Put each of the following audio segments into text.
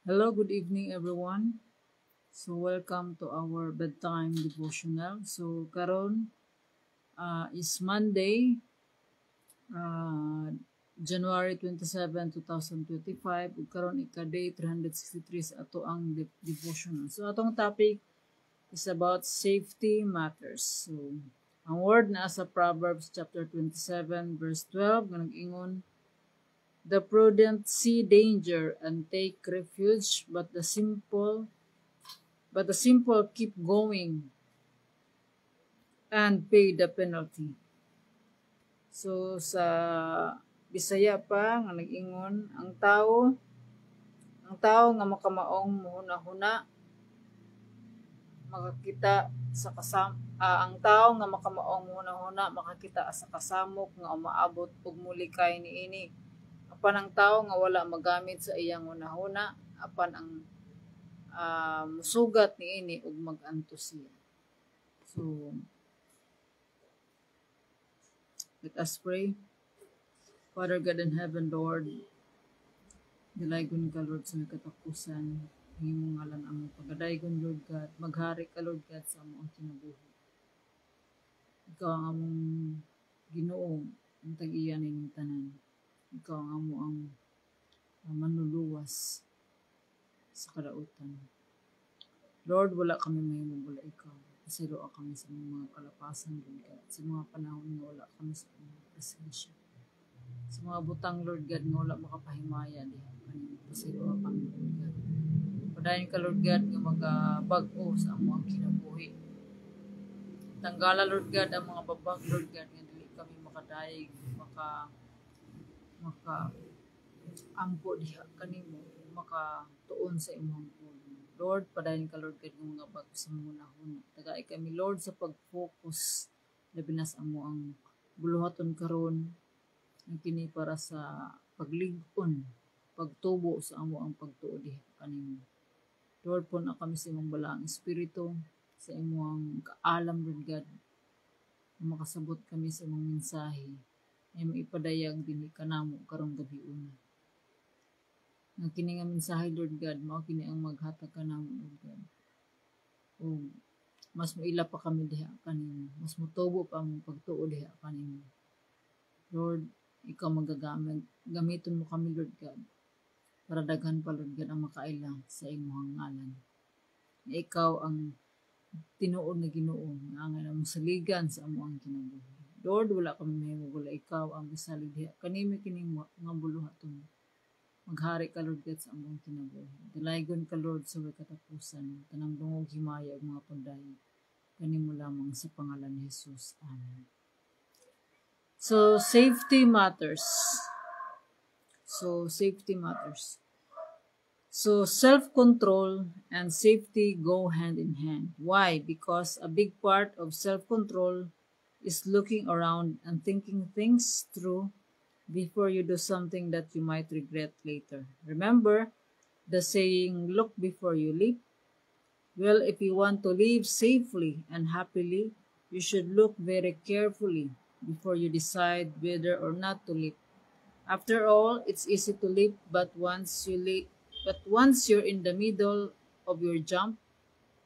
Hello, good evening everyone. So welcome to our bedtime devotional. So karon is Monday, uh, January 27, 2025. Ug karon ika-day 363 sa ato ang devotional. So atong topic is about safety matters. So ang word na sa Proverbs chapter 27 verse 12 nga nag-ingon, "The prudent see danger and take refuge, but the simple keep going and pay the penalty." So sa Bisaya pa nga nag-ingon, ang tao nga makamaong muhuna-huna makakita sa ang tao nga makamaong muhuna-huna makakita sa kasamok nga umaabot og mulikay niini. Apan ang tao nga wala magamit sa iyang hunahuna, apan ang musugat niini ug mag-antos siya. So let us pray. Father God in heaven, Lord, dalaygon ka, Lord, sa katapusan. Himong ngalan ang pagadaygon, Lord God. Maghari ka, Lord God, sa among kinabuhi. Ikaw ang among Ginoo, ang tag-iya ning tanan. Ikaw ang amo ang manluluwas sa kadautan. Lord, wala kami mahimong wala ikaw. Pasiroa kami sa mga kalapasan, Lord God. Sa mga panahon nga wala kami sa imong presensya. Sa mga butang, Lord God, nga wala makapahimaya diha kanimo. Pasiroa kami, Lord God. Padayon ka, Lord God, nga magabag-o sa amo ang kinabuhi. Tanggala, Lord God, ang mga babag, Lord God, nga dili kami makadayeg, maka ampo diha kanimo, makatuon sa imong pulong. Lord, padayon ka, Lord God, ng mga bag sa munahon. Tagay kami, Lord, sa pag-focus, labi na sa amo ang buluhaton karon, ang kini para sa paglig-on, pagtubo sa amo ang pagtuo diha kanimo. Lord, po na kami sa imong balaang espiritu, sa imong kaalam, Lord God, na makasabot kami sa imong mensahe, ay maipadayag dinhi kanamo karong gabi una. Nga kini nga mensahe, Lord God, mao kini ang maghatag kanamo, Lord God. O mas maila pa kami diha kanimo, mas mutubo pa ang pagtuo diha kanimo. Lord, ikaw magagamit, gamiton mo kami, Lord God, para daghan pa, Lord God, ang makaila sa imong ngalan. Na ikaw ang tinuod na Ginoo nga angay namong saligan sa amo ang kinabuhi. Lord, wala kami mahimo wala ikaw ang bisalig diha kanimo kining mga buluhaton. Maghari ka, Lord God, sa among kinabuhi. Dalaygon ka, Lord, sa way katapusan, tanang dungog himaya ug mga pagdayon kanimo lamang sa pangalan ni Jesus. Amen. So safety matters. So self-control and safety go hand in hand. Why? Because a big part of self-control is looking around and thinking things through before you do something that you might regret later. Remember the saying, look before you leap? Well, if you want to live safely and happily, you should look very carefully before you decide whether or not to leap. After all, it's easy to leap, but once you're in the middle of your jump,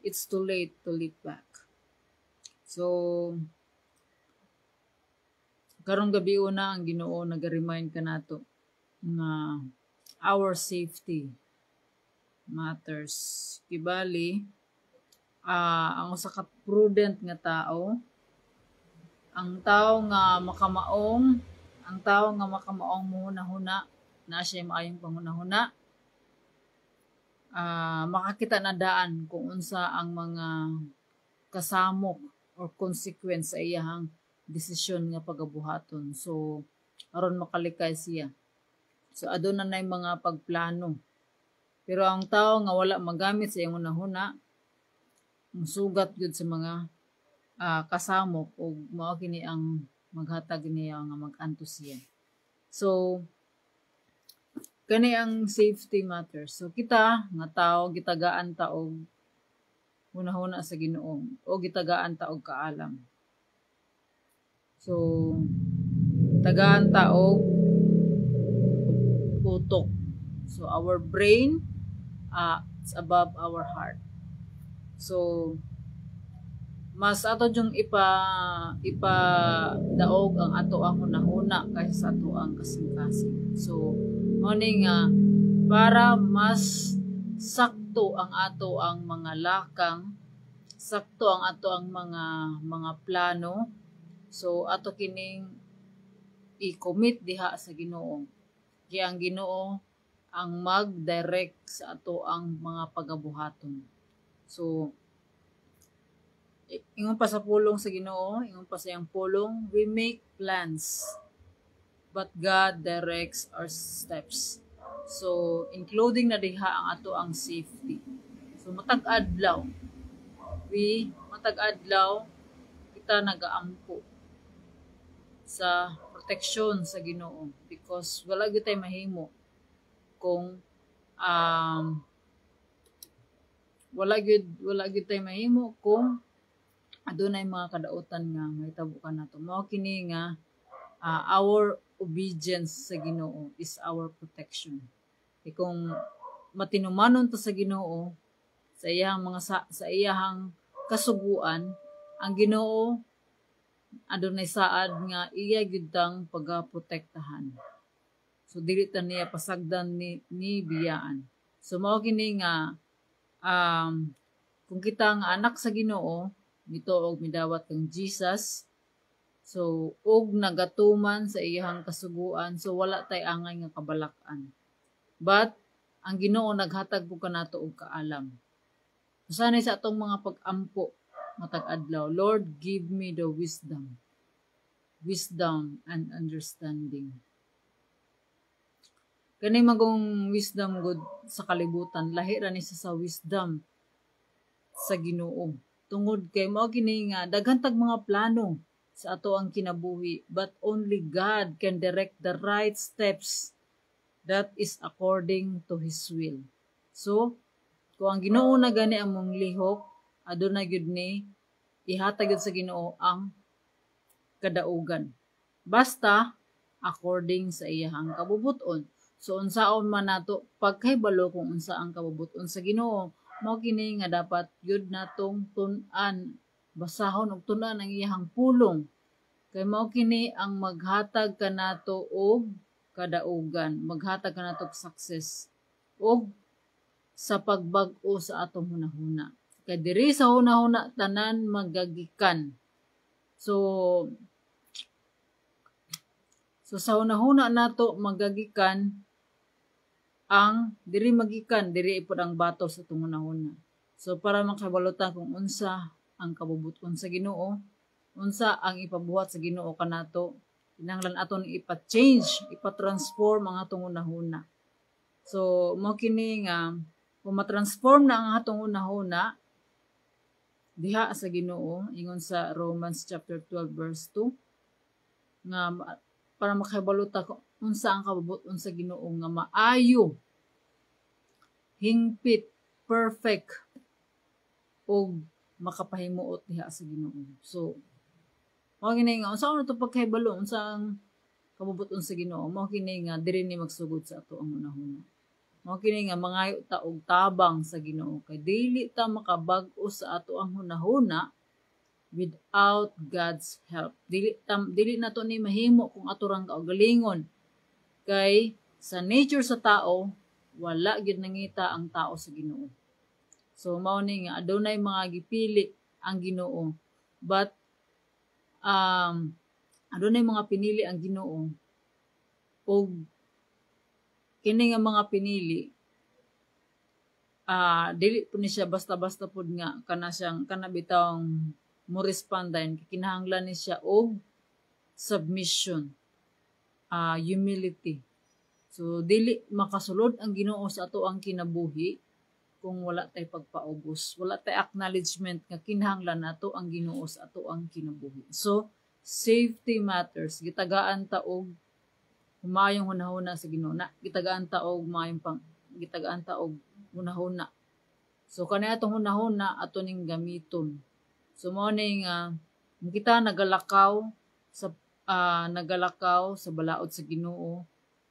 it's too late to leap back. So, karong gabi una ang Ginoo nag-remind ka nato nga our safety matters. Kibali, ang usa ka prudent nga tao, ang tao nga makamaong muhuna-huna, na siya maayong panghuna-huna, makakita na daan kung unsa ang mga kasamok or consequence sa iyang desisyon nga pagabuhaton. So, aron makalikay siya. So, aduna nay mga pagplano. Pero ang tao nga wala magamit sa iyang hunahuna, musugat gyud sa mga kasamok o mao kini ang maghatag niya nga mag-antos siya. So, kani ang safety matters. So, kita nga tao gitagaan ta og hunahuna sa Ginoo o gitagaan ta og kaalam. So, tagaan ta og utok. So, our brain it's above our heart. So mas ato yung ipa daog ang ato ang hunahuna kaysa sa ato ang kasing-kasing. So mo ni nga para mas sakto ang ato ang mga lakang, sakto ang ato ang mga plano. So ato kining i-commit diha sa Ginoo. Kaya ang Ginoo ang mag-direct sa ato ang mga pagabuhaton. So ingon pa sa pulong sa Ginoo, ingon pa sa iyang pulong, we make plans, but God directs our steps. So, including na diha ang ato ang safety. So, matag adlaw kita nagaampo sa protection sa Ginoo because wala gyud tay mahimo kung wala gyud tay mahimo kung adunay mga kadautan nga mahitabo ka nato. Mao kini nga our obedience sa Ginoo is our protection. Kung matinumanon to sa Ginoo sa iyang sa iyang kasuguan, ang Ginoo adunay saad nga iya gyud tang pagaprotektahan. So dili ta niya pasagdan ni biyaan. So mao kini nga kung kita nga anak sa Ginoo, mituog midawat kang Jesus. So og nagatuman sa iyang kasuguan, so wala tay angay nga kabalak-an. But ang Ginoo naghatag pud kanato og kaalam. Sanay sa atong mga pag-ampo matag adlaw, Lord, give me the wisdom and understanding. Kani magong wisdom good sa kalibutan, lahi ra ni sa wisdom sa Ginoo. Tungod kay mao kini nga daghan tag mga plano sa ato ang kinabuhi, but only God can direct the right steps that is according to His will. So, kung ang Ginoo na gani ang mong lihok, adunay gyud ni ihatag gyud sa Ginoo ang kadaugan. Basta according sa iyang kabubuton. So unsaon man nato pagkahibalo kung unsa ang kabubuton sa Ginoo, mao kini nga dapat gyud natong tun-an, basahon ug tun-an ang iyang pulong. Kay mao kini ang maghatag kanato og kadaugan, maghatag kanato og success og sa pagbag-o sa atong hunahuna. Kay diri sa hunahuna tanan magagikan. So sa hunahuna nato magagikan ang diri magikan, diri ipod ang bato sa atong hunahuna. So para makabalutan kung unsa ang kabubuton sa Ginoo, unsa ang ipabuhat sa Ginoo kanato, kinahanglan aton ipa-change, ipa-transform ang atong hunahuna. So mao kini nga kung ma-transform na ang atong hunahuna diha sa Ginoo, ingon sa Romans chapter 12 verse 2 nga para makahibalutan kung unsa ang kabubuton sa Ginoo nga maayo, hingpit, perfect og makapahimuot diha sa Ginoo. So mao kini nga unsa to pagkahibalo unsa ang kabubuton sa Ginoo, mao kini nga diri ni magsugod sa ato ang hunahuna. Mao kini nga mangayo ta og tabang sa Ginoo kay dili ta makabag-o sa ato ang hunahuna without God's help. Dili nato ni mahimo kung ato rang kaugalingon. Kay sa nature sa tao, wala gyud nangita ang tao sa Ginoo. So mao ni nga adunay mga gipili ang Ginoo. But adunay mga pinili ang Ginoo. Og kini nga mga pinili dili po ni siya basta-basta pud nga kana bitawng mo respondan, kinahanglan ni siya og submission, humility. So dili makasulod ang Ginoo sa ato ang kinabuhi kung wala tay pagpaubos, wala tay acknowledgement nga kinahanglan nato ang Ginoo sa ato ang kinabuhi. So safety matters, gitagaan ta og humayong hunahuna sa Ginoo, gitagaan ta og gitagaan ta og hunahuna. So kanay atong hunahuna ato ning gamiton. So mao ni nga kita nagalakaw sa balaod sa Ginoo.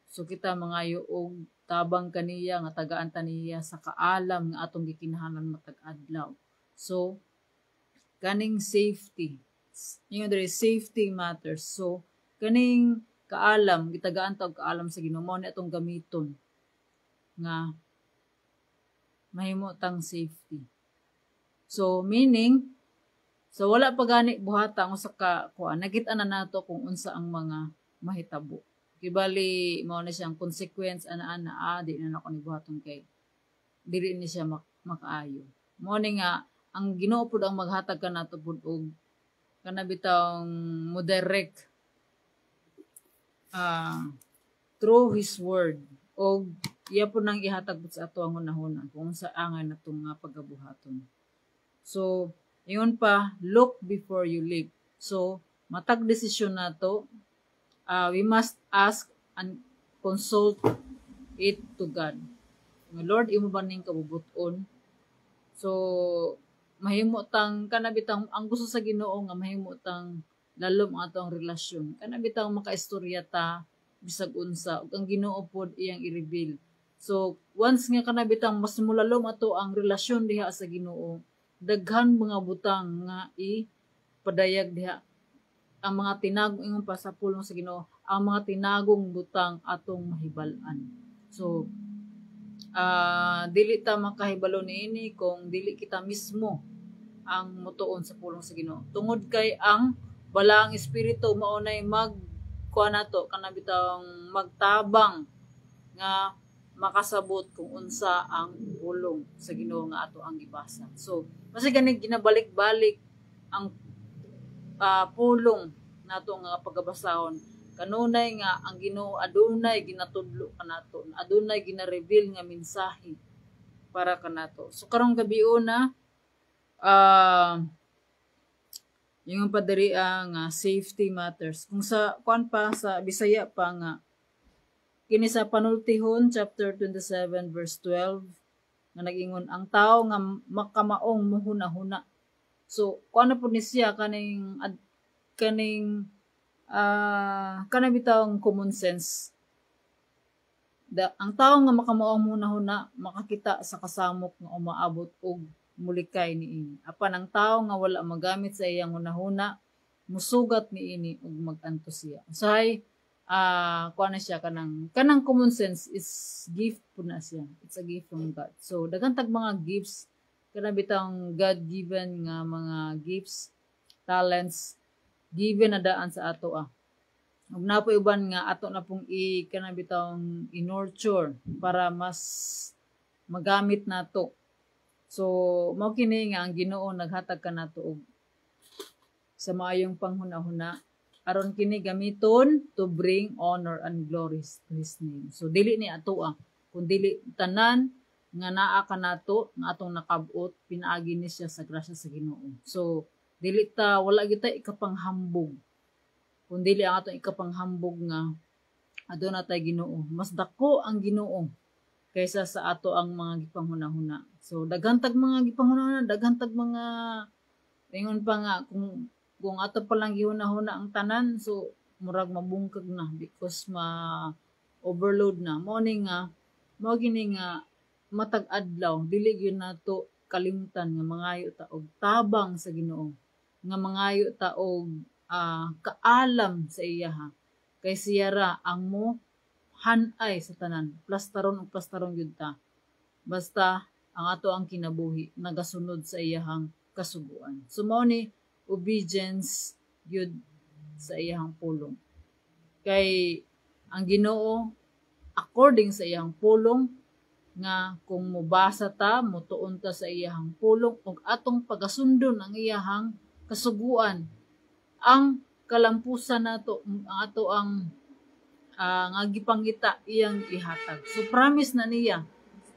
So kita mangayo og tabang kaniya nga tagaan ta niya sa kaalam nga atong gikinahanglan matag adlaw. So kaning safety, ingon diri safety matters. So kaning kaalam gitagaan ta og kaalam sa Ginoo mao ni atong gamiton nga mahimo tang safety. So meaning so wala pa gani buhata usa ka kuan nakit-an na nato kung unsa ang mga mahitabo. Kibali mao na siyang consequence ana di na nako ni buhaton kay dili ni siya makaayo. Mao ni nga ang Ginoo pud ang maghatag kanato pud og kana bitawng mo-direct through His word og iya po nang ihatag sa ato ang hunahuna kung sa angay na itong pagabuhaton. So, yun pa, look before you leap. So, matag desisyon na to, we must ask and consult it to God. Lord, imo ba ning kabubuton? So, mahimo tang kanabitang ang gusto sa Ginoo nga mahimo tang lalom ang atong relasyon. Kanabitang makaistorya ta bisag unsa ug ang Ginoo pod iyang i-reveal. So, once nga kanabitang mas mulalom ato ang relasyon diha sa Ginoo, daghan mga butang nga ipadayag diha. Ang mga tinagong ingon pa sa pulong sa Ginoo, ang mga tinagong butang atong mahibal-an. So, dili ta makahibalo niini kung dili kita mismo ang mutuon sa pulong sa Ginoo. Tungod kay ang balaang espiritu mao nay kuha nato kanabitang magtabang nga makasabot kung unsa ang pulong sa Ginoo nga ato ang gibasa. So, kasi gani ginabalik-balik ang pulong nato nga pagabasahon. Kanunay nga ang Ginoo adunay ginatudlo kanato, adunay gina-reveal nga mensahe para kanato. So karong gabi na yung padiri nga safety matters. Kung sa kuan pa sa Bisaya pa nga kini sa Panultihon chapter 27 verse 12 nga nag-ingon ang tao nga makamaong muhuna-huna. So kuan na pud ni siya kaning kanabitang common sense. Ang tao nga makamaong muhuna-huna makakita sa kasamok nga umaabot og mulikay niini. Apan ang tao nga wala magamit sa iyang hunahuna musugat niini og mag-anto siya. Usahay kuan na siya kanang common sense is gift po na siya. It's a gift from God. So daghan tag mga gifts kanabitang God-given nga mga gifts, talents given na daan sa ato ug napoy uban nga ato na pong kanabitang i-nurture para mas magamit nato. So mao kini nga ang Ginoo naghatag kanato og sa maayong panghuna-huna aron kini gamiton to bring honor and glory to His name. So dili ni ato kun dili tanan nga naa kanato nga atong nakabot pinaagi ni siya sa grasya sa Ginoo. So dili ta wala gyud ta ikapanghambog. Kun dili ang atong ikapanghambog nga aduna tay Ginoo, mas dako ang Ginoo kaysa sa ato ang mga gipanghuna-huna. So daghan tag mga gipanghuna-huna, daghan tag mga ingon pa nga kung ato pa lang gihuna-huna ang tanan, so murag mabungkag na because overload na. Mao gini nga matag adlaw dili gyud nato kalimtan nga mangayo ta og tabang sa Ginoo, nga mangayo ta og kaalam sa iya kay siya ra ang mo hanay sa tanan. Plastaron og plastaron gyud ta. Basta ang ato ang kinabuhi nagasunod sa iyahang kasuguan. So mao ni obedience gyud sa iyahang pulong. Kay ang Ginoo according sa iyahang pulong nga kung mubasa ta, mutuon ta sa iyahang pulong ug atong pagasundon ang iyahang kasuguan, ang kalampusan nato ang ato ang nga gipangita iyang ihatag. So promise na niya.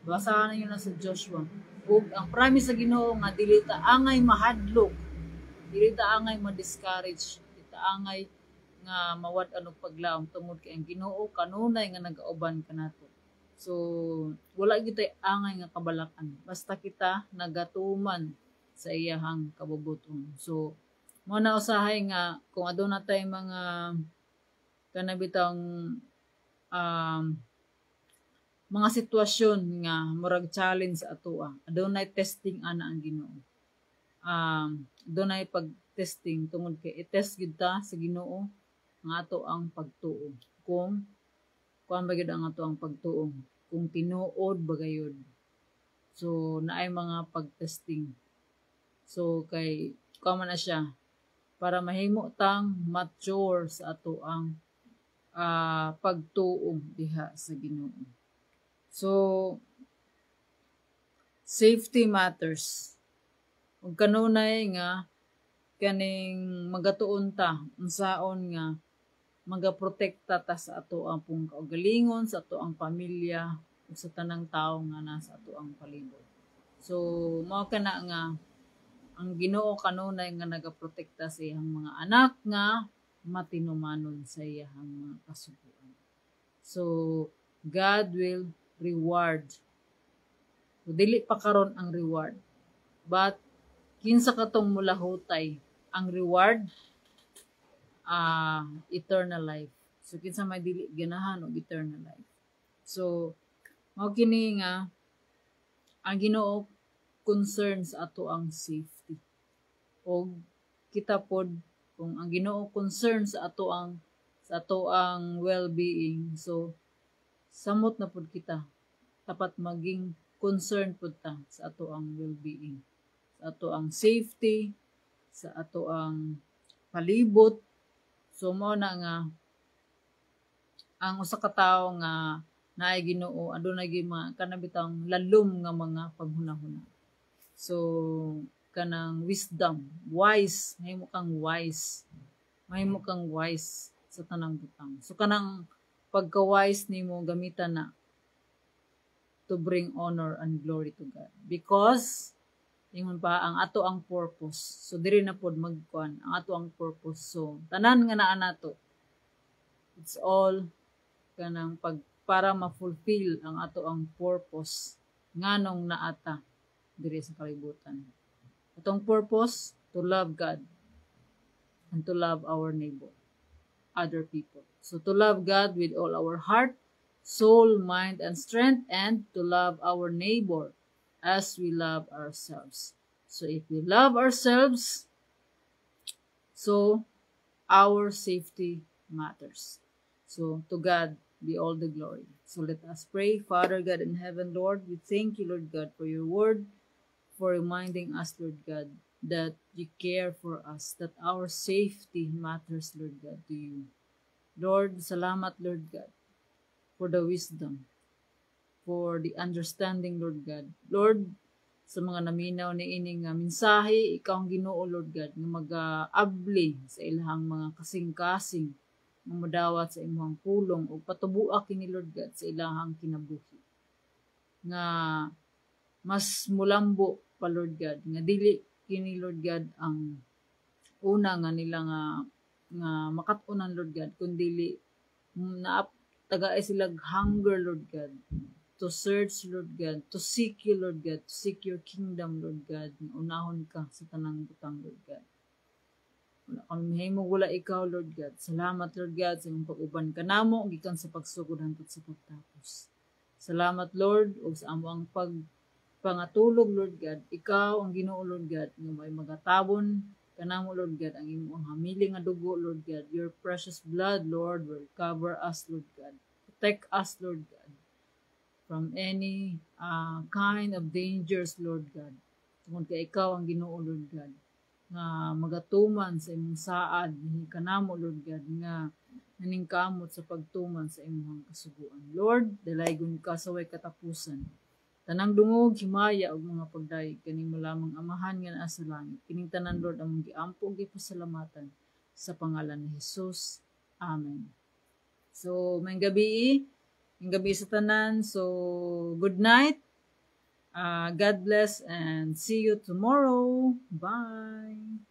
Basahan niyo na sa Joshua. Ug ang promise sa Ginoo nga dili ta angay mahadlok, dili ta angay ma-discourage, dili ta angay nga mawad-an og paglaom tungod kay ang Ginoo kanunay nga nagauban kanato. So wala gyud tay angay nga kabalakan basta kita nagatuman sa iyahang kabubuton. So mo na usahay nga kung aduna tay mga kanabitang mga sitwasyon nga murag challenge sa atoa. Adunay testing ana ang Ginoo. Adunay pag-testing tungod kay i-test gyud ta sa Ginoo nga ato ang pagtuo. Kung kuan ba gyud ang ato ang pagtuo, kung tinuod ba gayud. So naay mga pag-testing. So kay kuan man na siya para mahimo tang mature sa ato ang pagtuo diha sa Ginoo. So safety matters. Ug kanunay nga kaning magatuon ta unsaon nga magaprotekta ta sa ato ang pong kaugalingon, sa ato ang pamilya, ug sa tanang tawo nga nasa ato ang palibot. So mao kana nga ang Ginoo kanunay nga nagaprotekta sa iyang mga anak nga matinumanon sa iyang mga kasugoan. So God will reward. So, dili pa karon ang reward. But kinsa katong mulahutay ang reward eternal life. So kinsa may dili ganahan og eternal life. So mao kini nga ang Ginoo concern sa ato ang safety. Og kita pod kung ang Ginoo concern sa ato ang well-being, so samot na pod kita dapat maging concerned pod ta sa ato ang well-being, sa ato ang safety, sa ato ang palibot. So mao na nga ang usa ka tawo nga naay Ginoo adunay gyud mga kanabitang lalom nga mga paghunahuna. So kanang wisdom, wise, mahimo kang wise. Mahimo kang wise sa tanang butang. So kanang pagka-wise nimo gamitan na to bring honor and glory to God. Because ingon pa ang ato ang purpose. So diri na pod magkuan ang ato ang purpose. So tanan nga naa nato. It's all kanang para ma-fulfill ang ato ang purpose nganong naata diri sa kalibutan. Atong purpose to love God and to love our neighbor, other people. So to love God with all our heart, soul, mind, and strength, and to love our neighbor as we love ourselves. So if we love ourselves, so our safety matters. So to God be all the glory. So let us pray. Father God in heaven, Lord, we thank you, Lord God, for your word, for reminding us, Lord God, that you care for us, that our safety matters, Lord God, to you. Lord, salamat, Lord God, for the wisdom, for the understanding, Lord God. Lord, sa mga naminaw ni ining mensahe, ikaw ang Ginoo, Lord God, nga mag-abli sa ilahang mga kasing-kasing, nga madawat sa imong pulong o patubuak kini, Lord God, sa ilahang kinabuhi. Nga mas mulambo pa, Lord God, nga dili kini, Lord God, ang una nga nila nga makatunan, Lord God, kundi tagaay sila hunger, Lord God, to search, Lord God, to seek you, Lord God, to seek your kingdom, Lord God, nga unahon ka sa tanang butang, Lord God. Wala kami mahimo wala ikaw, Lord God. Salamat, Lord God, sa imong pag-uban kanamo gikan sa pagsugod hangtod sa pagtapos. Salamat, Lord, ug sa among pangatulog, Lord God. Ikaw ang Ginoo, Lord God, nga may magatabon kanamo, Lord God, ang imong hamiling nga dugo, Lord God. Your precious blood, Lord, will cover us, Lord God. Protect us, Lord God, from any kind of dangers, Lord God. Tungod kay ikaw ang Ginoo, Lord God, nga magatuman sa imong saad kanamo, Lord God, nga naningkamot sa pagtuman sa imong kasuguan. Lord, dalaygon ka sa way katapusan. Tanang dungog, himaya ug mga pagdayeg kaning lamang amahan nga naa sa langit. Kining tanan, Lord, among giampo gipasalamatan sa pangalan ni Jesus. Amen. So, may gabi sa tanan. So, good night. God bless and see you tomorrow. Bye.